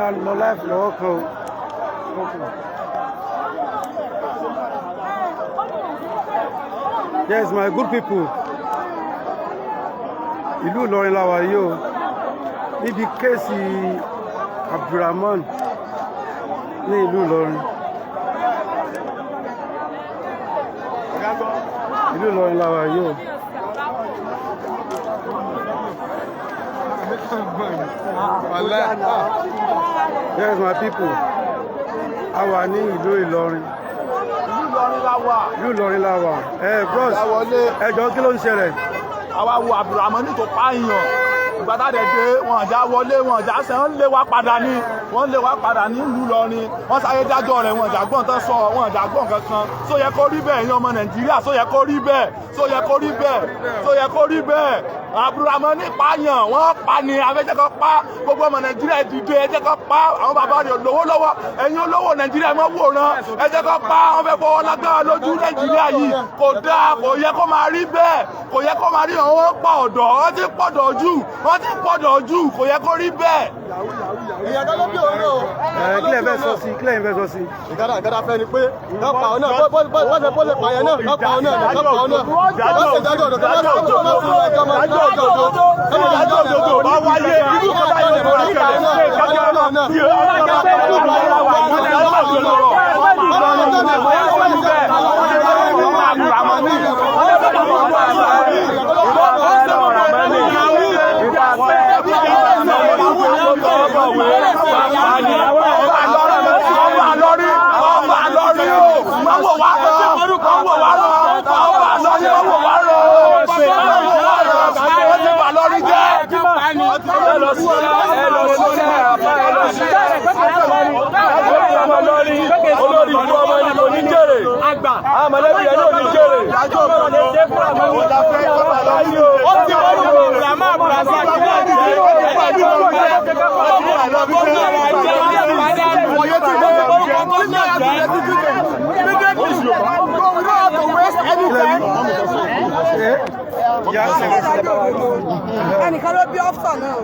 máa lọ láìpẹ́ lọ́wọ́ kan o. Yes, my good people. Ìlú Ìlọrin la wà yìí o. Níbi kéèsì Abdulrahman ní ìlú Ìlọrin. Ìlú Ìlọrin la wà yìí o. Yes, my people. A wà ní ìlú Ìlọrin. Ìlú Ìlọrin la wà. Bros, ẹjọ́ kí ló ń ṣẹlẹ̀? Àwa wo Abdulrahman tó pààyàn. Ìgbà tá a dẹ̀ dé, wọn àjà wọlé, wọn àjà sẹ́, wọ́n lé wa padà ní. Wọ́n lé wa padà ní ìlú Ìlọrin. Wọ́n sáré dájọ́ rẹ̀, wọn àjà gbọ́n tán sọ, wọn àjà gbọ́n kankan. Só yẹ kó rí bẹ́ẹ̀ yín ọmọ Nàìjíríà, só yẹ kó rí bẹ́ẹ̀, só yẹ kó rí bẹ́ẹ̀, só yẹ kó rí bẹ́ẹ̀. Abdulrahman ní pààyàn, wọ́n pa ni, afẹ́jẹ́ kan pa, gbogbo ọmọ Nàìjíríà dìde, ẹjẹ́ kan pa, àwọn bàbá rẹ̀ lówó lọ́wọ́, ẹ̀yin olówó Nàìjíríà mọ́ wòran, ẹjẹ́ kan pa, wọ́n fẹ́ fọwọ́ lágbára lójú Nàìjíríà yìí, kò dáa, kò yẹ kó máa rí bẹ́ẹ̀, kò yẹ kó máa rí àwọn pa ọ̀dọ́, wọ́n ti pọ̀dọ̀ jù, wọ́n ti pọ̀dọ̀ jù, kò yẹ kó rí bẹ́ẹ̀. Ìyàtọ̀ ló bí òun náà. Kílẹ̀ fẹ́ sọ sí, kílẹ̀ fẹ́ sọ sí. Ìgádà fẹ́ ni pé lọ́pàá ọ̀nà wọ́n ṣe pọ́lẹ̀ pààyàn náà lọ́pàá ọ̀nà lọ́pàá ọ̀nà. Wọ́n ṣe dájọ́ òdòdó dájọ́ òdòdó bá wáyé irú kọ́tà yóò bọ̀rọ̀ kẹlẹ̀ olórí ìlú ọmọ ẹni kò ní jèrè àmọ̀lẹ́bí ẹni ò ní jèrè ó ti wọ́n ní ìgbàmọ́ àbúrásí ẹnìkan ló bí ọ́fṣọ̀ náà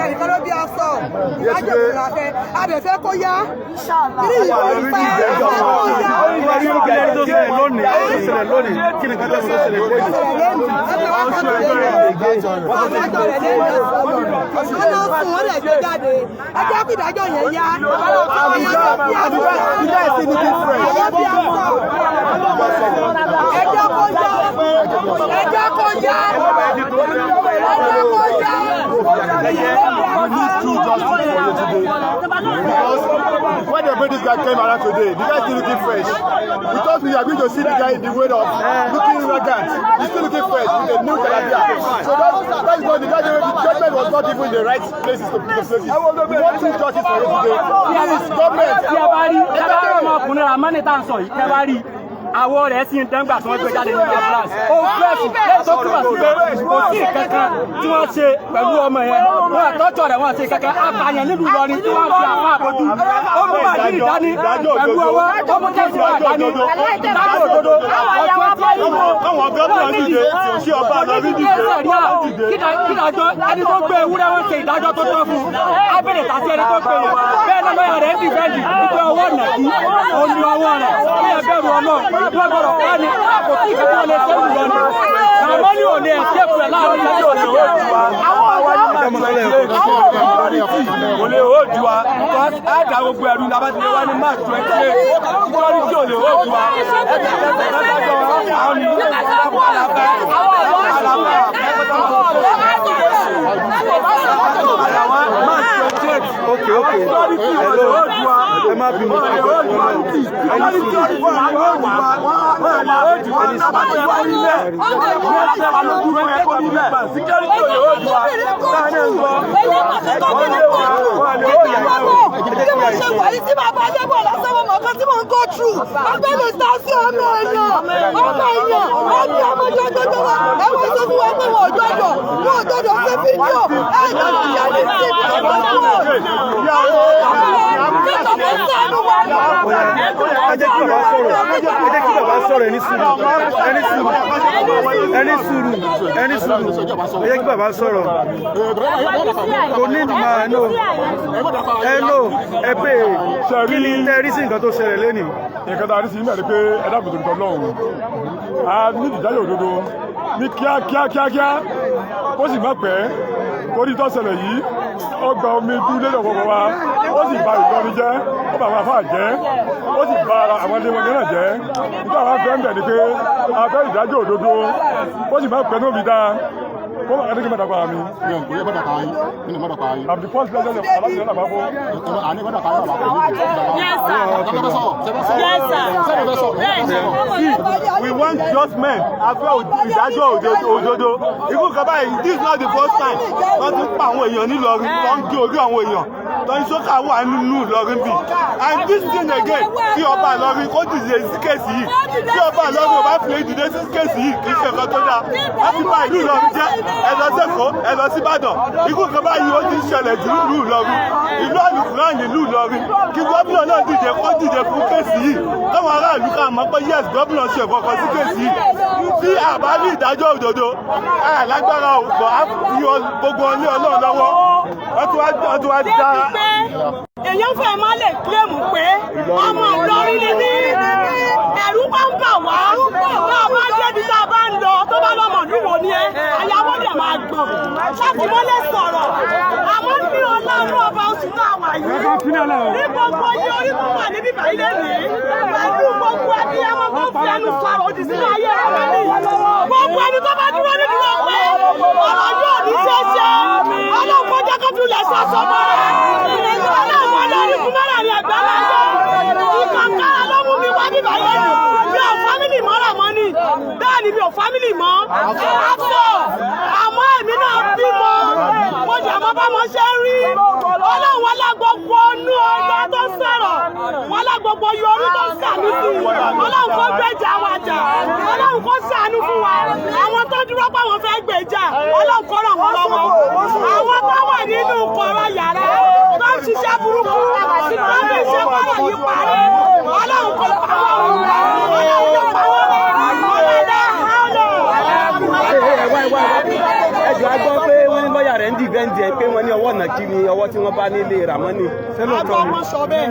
ẹnìkan ló bí ọ́fṣọ̀ lájọ ìrìnàfẹ́ abẹ̀fẹ́ kó yá kí ni ìwọ ìfẹ́ ẹjọ́ kí ìdájọ́ yẹn yá ẹjọ́ kó yá ẹjọ́ kó yá. When the British guy came around today, the guy still looking fresh. Because we are going to see the guy in the way of looking arrogant. He's still looking fresh with a new Calabria. So that's why the judgment was not even in the right places to place it. We want two justice for you today. Government. Àwọ̀ rẹ̀ sì ń dẹ́ngbà tí wọ́n gbé jáde nínú ambulance. Ó fẹ́ẹ̀sì lẹ́yìn tó túbọ̀ sí pé kò sí kankan tí wọ́n ṣe pẹ̀lú ọmọ yẹn. Wọ́n àtọ́jọ́ rẹ̀ wọ́n ṣe kankan apààyàn nílùú Ìlọrin tí wọ́n fi àwọn àbójú. Ó mú bàjírì dání pẹ̀lú ọwọ́, ó mú kẹ́sì wà dání lábẹ́ òdodo. Àwọn gómìnà dìde, ṣé ọba àlọ́bí dìde? Kídájọ́ ẹni tó gbé ewúrẹ́ wọn ṣe ìdájọ́ tó tọ́ fún. Abẹ́rẹ́ tàbí ẹni tó gbé yẹn. Bẹ́ẹ̀ ni lọ́yà rẹ̀ ń dìfẹ́ǹdì ìgbé ọwọ́ nàkí, omi ọwọ́ rẹ̀, bí ẹ bẹ̀rù Ọlọ́run. Wọ́n gbọ́dọ̀ pa ni kò sí ìkẹ́kọ̀ọ́ lè ṣe wù lọ́nà. Àwọn ní òní ẹ̀ṣẹ́ pẹ̀ láàrin ìlú òní ó jù wá. Kò lè ó jù wá. Ẹ̀dá gbogbo ẹ̀rù ní abájẹ́ wá ní March 28. Nítorí tí ò lè ó jù wá. Àwọn ní Okay. Ẹ má bínú. Tí bàbá Adébọ̀ lọ́sọ̀wọ́ mọ̀ọ́kan tí mò ń go through, agbẹ́lẹ̀ ta sí ọmọ èèyàn, ẹni ọmọdé gbogbo wa, ẹwọ́n sọ fún wa pé wọ́n òjòjò ṣe fídíò, ẹ̀ẹ́dọ̀rọ̀ ṣe ní sí ibi ọ̀pọ̀ jẹ́ kí bàbá sọ̀rọ̀ ẹni sùúrù ẹ jẹ́ kí bàbá sọ̀rọ̀ kò ní ìdìmọ̀ ẹ pé kí ni tẹ́rí sí nǹkan tó ṣẹlẹ̀ lẹ́nìí. nǹkan tá a rí sí nígbà pé ẹ̀dá kò tó nǹkan lọ́hùn a ní ìdájọ́ òdodo ní kíákíá ó sì má pẹ́ torí tó ṣẹlẹ̀ yìí ó gba omi dúlé lọ́wọ́ wa ó sì bà Ìlọrin jẹ́ ó bà àwọn afáà jẹ́ ó sì bà àwọn ẹlẹ́wọ̀n náà jẹ́ nígbà wọn fẹ́ ń bẹ̀ ni pé a fẹ́ ìdájọ́ òdodo ó sì má pẹ́ nóbi dáa kó má kàdé kí n má dàgbà mi. I'm the first president of Aláṣẹ náà bàbá. We want just men. A fẹ́ ìdájọ́ òdodo. Ikú kan báyìí, this is not the first time. Wọ́n ti pa àwọn èèyàn nílọrin, wọ́n ń gé orí àwọn èèyàn. Tọ́ni sókà wà nínú Ìlọrin bì. And this thing again, tí ọba Ìlọrin kó dìde sí kéèsì yìí. Tí ọba Ìlọrin ò bá fi dìde sí kéèsì yìí, kì í ṣe nǹkan tó dáa. Wọ́n ti pa ìlú Ìlọrin jẹ́ ẹ lọ sẹ́kọ̀ọ́ ẹ lọ sí Ìbàdàn. Ikú kan báyìí ó ti ń ṣẹlẹ̀ jù ìlú Ìlọrin. Ìlú àlùkùrán nílùú Ìlọrin. Kí gómìnà náà dìde kó dìde fún kéèsì yìí. Káwọn aráàlú ká mọ̀ pé yes gómìnà ṣe ìfọkàn sí kéèsì yìí. Tí àbá ní ìdájọ́ òdodo, lágbára ọ̀pọ̀ á fi gbogbo ilé Ọlọ́run lọ́wọ́. Wọ́n tún wá dá. Èèyàn fẹ́ máa lè kílèmù pé ọmọ Ìlọrin ni ní ẹ̀rù bá ń bà wá bá a bá débi tá a bá ń lọ tó bá lọ́mọ níwò ni ẹ àyàwó dẹ̀ máa gbọ̀n láti mọ́lé sọ̀rọ̀ àmọ́ ní Ọlọ́run ọba oṣù náà wà yìí ní gbogbo iye orí tó wà níbí báyìí lẹ́nìí pẹ̀lú gbogbo abiyamọ tó fi ẹnu sọ̀rọ̀ òdì sínú ayé rẹ̀ lẹ́nìí gbogbo ẹni tó bá dúró nínú ọgbẹ́ ọ̀rọ̀ yóò ní ṣeéṣe Ọlọ́run kọjá kó tún lẹ̀ sọ́sọ́ mọ́ bẹ́ẹ̀ni mi ò fámìlì mọ́ àpò àmọ́ èmi náà bímọ mo jẹ́ àmọ́ bá mo ṣe ń rí Ọlọ́run wọn lágbogbo onú ọgbà tó sọ̀rọ̀ wọn lágbogbo yorùbá tó sàmì sí Ọlọ́run kó gbèjà wa jà Ọlọ́run kó ṣàánú fún wa àwọn tó dúró pé àwọn fẹ́ gbèjà Ọlọ́run kó ràn wọ́n lọ́wọ́ àwọn tó wà nínú kọ̀rọ̀ yàrá tó ń ṣiṣẹ́ burúkú tó ń fi ṣe kọ́rọ̀ yìí parí Ọlọ́run kó pa wọ́n Ọlọ́run kó pa wọ́n ẹjọ́ a gbọ́ pé wọ́n ní lọ́ọ̀yà rẹ̀ ń dìbẹ́ǹdì ẹ̀ pé wọ́n ní ọwọ́ nàkí ni ọwọ́ tí wọ́n bá nílé Ràmọ́nì. àgbọ̀mọ̀ sọ bẹ́ẹ̀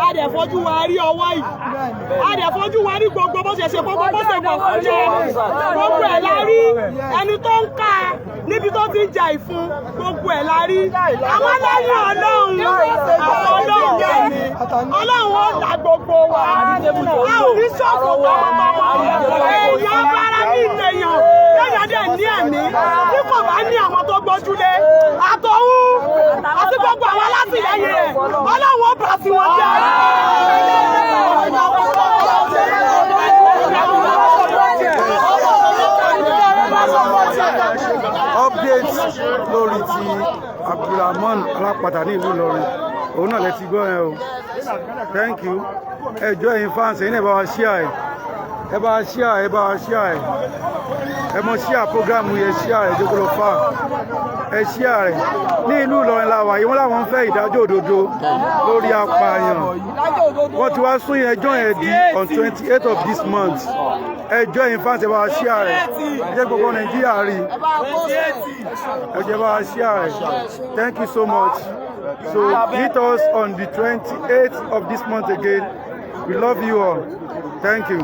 a dẹ̀ fojú wa rí ọwọ́ yìí a dẹ̀ fojú wa rí gbogbo bó ṣe gbogbo bó ṣe gbọ̀ fún jẹ gbogbo ẹ̀ la rí ẹni tó ń ká níbi tó ti ń jà ìfun gbogbo ẹ̀ la rí àmọ́ lẹ́yìn Ọlọ́run ó là gbogbo wa a ò ní ṣọ́ọ̀fù èèyàn bára ní ìlẹ̀yàn lẹ́yìn dẹ̀ ní ẹ̀mí tí kò bá ní àwọn tó gbójúlé àtọ̀hún àti gbogbo àwọn alátìlẹyìn rẹ̀ Ọlọ́run ó bà sí wọn jẹ́. Update lórí ti Abdulrahman Alápàtà ní ìlú Ìlọrin òun náà lẹ ti gbọ́ ẹ o thank you ẹjọ́ ẹ̀yin fans ẹ̀yin náà bá wa share ẹ bá wa share ẹ mọ share program yẹn share ẹ jókòó lọ fà ẹ share rẹ ní ìlú Ìlọrin làwà yìí wọ́n làwọn ń fẹ́ ìdájọ́ òdodo lórí apààyàn wọ́n ti wá sún ẹjọ́ yẹn di on 28th of this month ẹjọ́ yẹn fans ẹ bá wa share rẹ ẹ jẹ́ gbogbo Nàìjíríà rí ẹ jẹ́ bá wa share rẹ thank you so much. So meet us on the 28th of this month again. We love you all. Thank you.